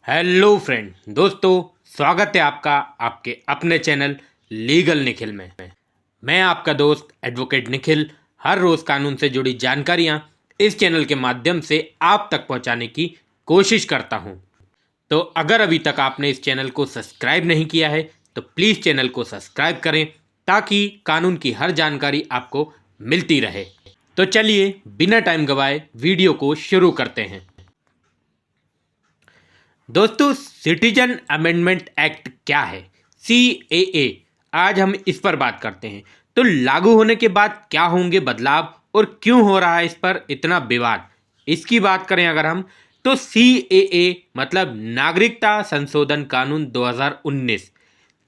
Hello friend दोस्तों, स्वागत है आपका आपके अपने चैनल लीगल निखिल में। मैं आपका दोस्त एडवोकेट निखिल हर रोज़ कानून से जुड़ी जानकारियां इस चैनल के माध्यम से आप तक पहुंचाने की कोशिश करता हूं। तो अगर अभी तक आपने इस चैनल को सब्सक्राइब नहीं किया है तो प्लीज़ चैनल को सब्सक्राइब करें ताकि कानून की हर जानकारी आपको मिलती रहे। तो चलिए बिना टाइम गवाए वीडियो को शुरू करते हैं। दोस्तों, सिटीजन अमेंडमेंट एक्ट क्या है? CAA। आज हम इस पर बात करते हैं। तो लागू होने के बाद क्या होंगे बदलाव और क्यों हो रहा है इस पर इतना विवाद, इसकी बात करें अगर हम, तो CAA मतलब नागरिकता संशोधन कानून 2019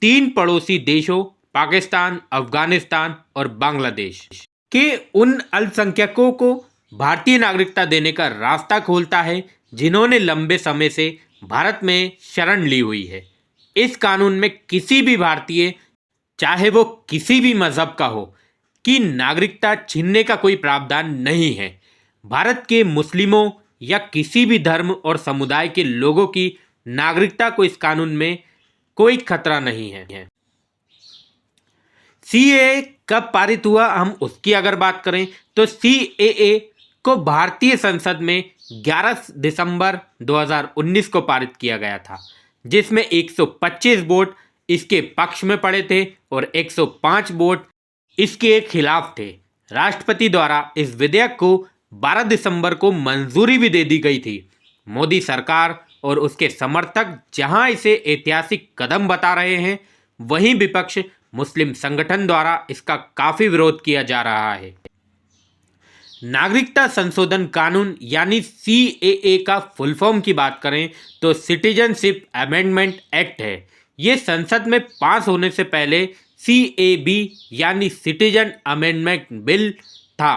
तीन पड़ोसी देशों पाकिस्तान, अफगानिस्तान और बांग्लादेश के उन अल्पसंख्यकों को भारतीय नागरिकता देने का रास्ता खोलता है जिन्होंने लंबे समय से भारत में शरण ली हुई है। इस कानून में किसी भी भारतीय, चाहे वो किसी भी मजहब का हो, की नागरिकता छीनने का कोई प्रावधान नहीं है। भारत के मुस्लिमों या किसी भी धर्म और समुदाय के लोगों की नागरिकता को इस कानून में कोई खतरा नहीं है। CAA कब पारित हुआ, हम उसकी अगर बात करें तो CAA को भारतीय संसद में 11 दिसंबर 2019 को पारित किया गया था, जिसमें 125 वोट इसके पक्ष में पड़े थे और 105 वोट इसके खिलाफ थे। राष्ट्रपति द्वारा इस विधेयक को 12 दिसंबर को मंजूरी भी दे दी गई थी। मोदी सरकार और उसके समर्थक जहां इसे ऐतिहासिक कदम बता रहे हैं, वहीं विपक्ष मुस्लिम संगठन द्वारा इसका काफी विरोध किया जा रहा है। नागरिकता संशोधन कानून यानी CAA का फुल फॉर्म की बात करें तो सिटीजनशिप अमेंडमेंट एक्ट है। ये संसद में पास होने से पहले CAB यानी सिटीजन अमेंडमेंट बिल था।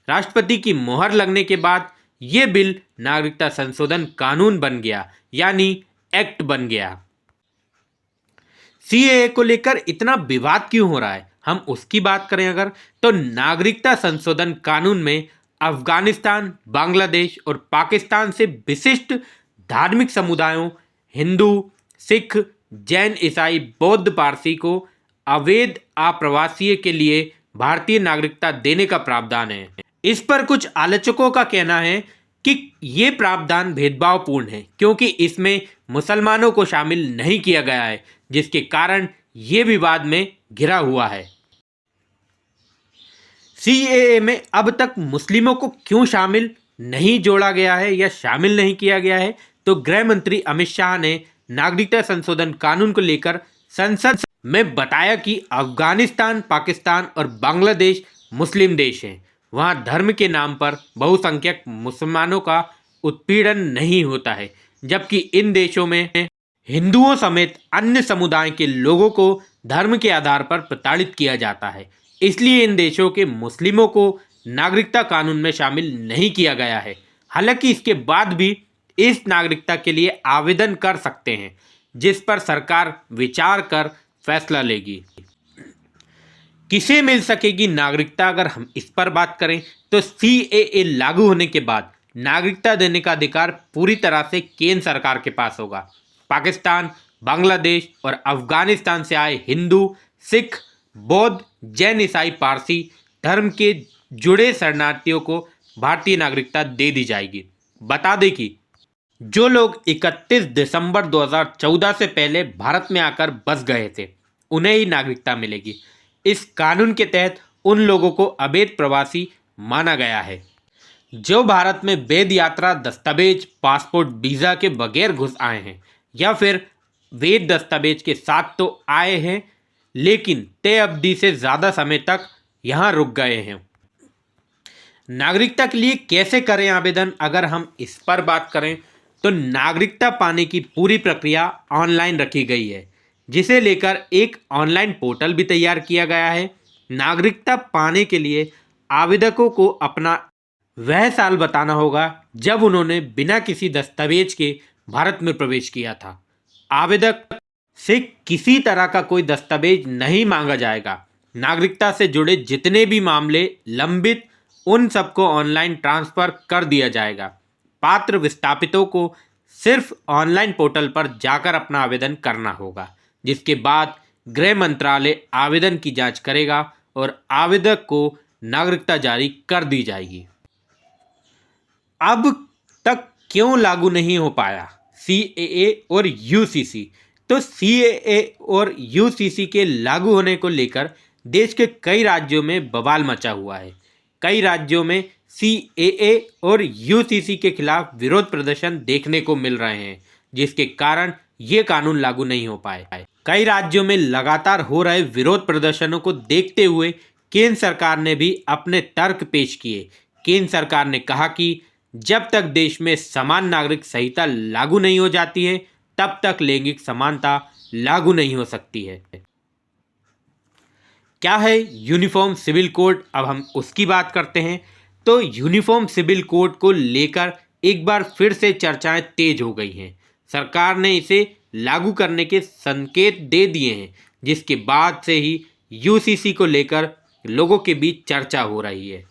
राष्ट्रपति की मोहर लगने के बाद ये बिल नागरिकता संशोधन कानून बन गया, यानी एक्ट बन गया। CAA को लेकर इतना विवाद क्यों हो रहा है, हम उसकी बात करें अगर, तो नागरिकता संशोधन कानून में अफगानिस्तान, बांग्लादेश और पाकिस्तान से विशिष्ट धार्मिक समुदायों हिंदू, सिख, जैन, ईसाई, बौद्ध, पारसी को अवैध आप्रवासीय के लिए भारतीय नागरिकता देने का प्रावधान है। इस पर कुछ आलोचकों का कहना है कि ये प्रावधान भेदभावपूर्ण है क्योंकि इसमें मुसलमानों को शामिल नहीं किया गया है, जिसके कारण ये विवाद में घिरा हुआ है। CAA में अब तक मुस्लिमों को क्यों शामिल नहीं जोड़ा गया है या शामिल नहीं किया गया है, तो गृह मंत्री अमित शाह ने नागरिकता संशोधन कानून को लेकर संसद में बताया कि अफगानिस्तान, पाकिस्तान और बांग्लादेश मुस्लिम देश हैं। वहाँ धर्म के नाम पर बहुसंख्यक मुसलमानों का उत्पीड़न नहीं होता है, जबकि इन देशों में हिंदुओं समेत अन्य समुदाय के लोगों को धर्म के आधार पर प्रताड़ित किया जाता है। इसलिए इन देशों के मुस्लिमों को नागरिकता कानून में शामिल नहीं किया गया है। हालांकि इसके बाद भी इस नागरिकता के लिए आवेदन कर सकते हैं, जिस पर सरकार विचार कर फैसला लेगी। किसे मिल सकेगी नागरिकता, अगर हम इस पर बात करें तो CAA लागू होने के बाद नागरिकता देने का अधिकार पूरी तरह से केंद्र सरकार के पास होगा। पाकिस्तान, बांग्लादेश और अफगानिस्तान से आए हिंदू, सिख, बौद्ध, जैन, ईसाई, पारसी धर्म के जुड़े शरणार्थियों को भारतीय नागरिकता दे दी जाएगी। बता दें कि जो लोग 31 दिसंबर 2014 से पहले भारत में आकर बस गए थे, उन्हें ही नागरिकता मिलेगी। इस कानून के तहत उन लोगों को अवैध प्रवासी माना गया है जो भारत में वैध यात्रा दस्तावेज, पासपोर्ट, वीज़ा के बगैर घुस आए हैं या फिर वैध दस्तावेज के साथ तो आए हैं लेकिन तय अवधि से ज़्यादा समय तक यहाँ रुक गए हैं। नागरिकता के लिए कैसे करें आवेदन, अगर हम इस पर बात करें तो नागरिकता पाने की पूरी प्रक्रिया ऑनलाइन रखी गई है, जिसे लेकर एक ऑनलाइन पोर्टल भी तैयार किया गया है। नागरिकता पाने के लिए आवेदकों को अपना वह साल बताना होगा जब उन्होंने बिना किसी दस्तावेज के भारत में प्रवेश किया था। आवेदक से किसी तरह का कोई दस्तावेज नहीं मांगा जाएगा। नागरिकता से जुड़े जितने भी मामले लंबित, उन सबको ऑनलाइन ट्रांसफ़र कर दिया जाएगा। पात्र विस्थापितों को सिर्फ ऑनलाइन पोर्टल पर जाकर अपना आवेदन करना होगा, जिसके बाद गृह मंत्रालय आवेदन की जांच करेगा और आवेदक को नागरिकता जारी कर दी जाएगी। अब तक क्यों लागू नहीं हो पाया सीएए और यूसीसी? तो सीएए और यूसीसी के लागू होने को लेकर देश के कई राज्यों में बवाल मचा हुआ है। कई राज्यों में सीएए और यूसीसी के खिलाफ विरोध प्रदर्शन देखने को मिल रहे हैं, जिसके कारण ये कानून लागू नहीं हो पाए। कई राज्यों में लगातार हो रहे विरोध प्रदर्शनों को देखते हुए केंद्र सरकार ने भी अपने तर्क पेश किए। केंद्र सरकार ने कहा कि जब तक देश में समान नागरिक संहिता लागू नहीं हो जाती है, तब तक लैंगिक समानता लागू नहीं हो सकती है। क्या है यूनिफॉर्म सिविल कोड? अब हम उसकी बात करते हैं। तो यूनिफॉर्म सिविल कोड को लेकर एक बार फिर से चर्चाएं तेज हो गई हैं। सरकार ने इसे लागू करने के संकेत दे दिए हैं, जिसके बाद से ही यूसीसी को लेकर लोगों के बीच चर्चा हो रही है।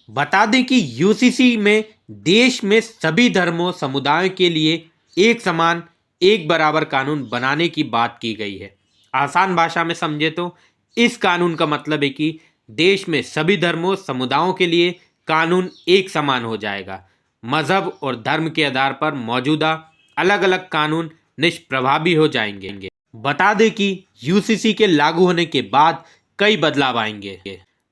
बता दें कि यूसीसी में देश में सभी धर्मों समुदायों के लिए एक समान एक बराबर कानून बनाने की बात की गई है। आसान भाषा में समझे तो इस कानून का मतलब है कि देश में सभी धर्मों समुदायों के लिए कानून एक समान हो जाएगा। मजहब और धर्म के आधार पर मौजूदा अलग अलग कानून निष्प्रभावी हो जाएंगे। बता दें कि यूसीसी के लागू होने के बाद कई बदलाव आएंगे,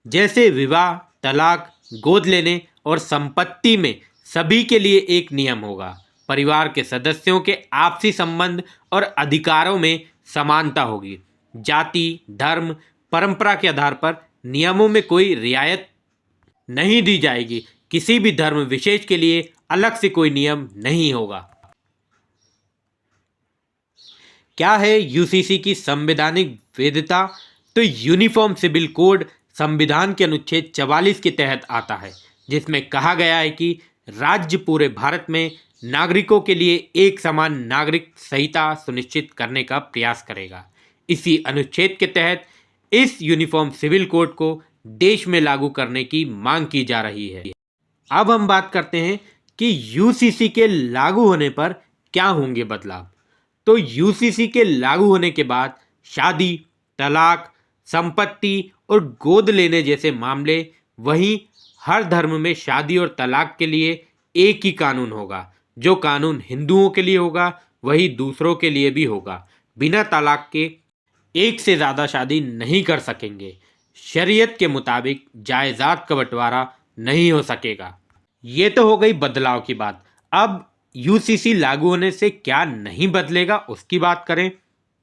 जैसे विवाह, तलाक, गोद लेने और संपत्ति में सभी के लिए एक नियम होगा। परिवार के सदस्यों के आपसी संबंध और अधिकारों में समानता होगी। जाति, धर्म, परंपरा के आधार पर नियमों में कोई रियायत नहीं दी जाएगी। किसी भी धर्म विशेष के लिए अलग से कोई नियम नहीं होगा। क्या है यूसीसी की संवैधानिक वैधता? तो यूनिफॉर्म सिविल कोड संविधान के अनुच्छेद 44 के तहत आता है, जिसमें कहा गया है कि राज्य पूरे भारत में नागरिकों के लिए एक समान नागरिक संहिता सुनिश्चित करने का प्रयास करेगा। इसी अनुच्छेद के तहत इस यूनिफॉर्म सिविल कोड को देश में लागू करने की मांग की जा रही है। अब हम बात करते हैं कि यूसीसी के लागू होने पर क्या होंगे बदलाव। तो यूसीसी के लागू होने के बाद शादी, तलाक, संपत्ति और गोद लेने जैसे मामले, वहीं हर धर्म में शादी और तलाक के लिए एक ही कानून होगा। जो कानून हिंदुओं के लिए होगा वही दूसरों के लिए भी होगा। बिना तलाक के एक से ज़्यादा शादी नहीं कर सकेंगे। शरीयत के मुताबिक जायदाद का बंटवारा नहीं हो सकेगा। ये तो हो गई बदलाव की बात। अब यूसीसी लागू होने से क्या नहीं बदलेगा उसकी बात करें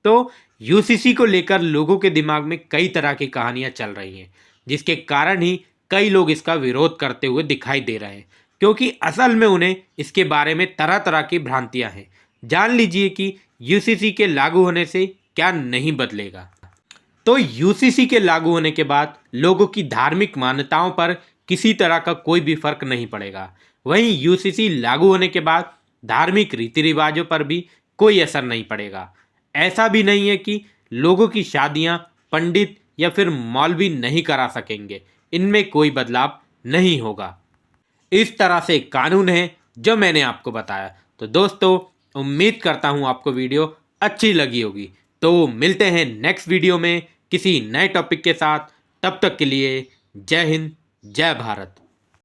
तो यूसीसी को लेकर लोगों के दिमाग में कई तरह की कहानियां चल रही हैं, जिसके कारण ही कई लोग इसका विरोध करते हुए दिखाई दे रहे हैं, क्योंकि असल में उन्हें इसके बारे में तरह तरह की भ्रांतियां हैं। जान लीजिए कि यूसीसी के लागू होने से क्या नहीं बदलेगा। तो यूसीसी के लागू होने के बाद लोगों की धार्मिक मान्यताओं पर किसी तरह का कोई भी फर्क नहीं पड़ेगा। वहीं यूसीसी लागू होने के बाद धार्मिक रीति रिवाजों पर भी कोई असर नहीं पड़ेगा। ऐसा भी नहीं है कि लोगों की शादियां पंडित या फिर मौलवी नहीं करा सकेंगे। इनमें कोई बदलाव नहीं होगा। इस तरह से कानून है जो मैंने आपको बताया। तो दोस्तों, उम्मीद करता हूँ आपको वीडियो अच्छी लगी होगी। तो मिलते हैं नेक्स्ट वीडियो में किसी नए टॉपिक के साथ। तब तक के लिए जय हिंद, जय भारत।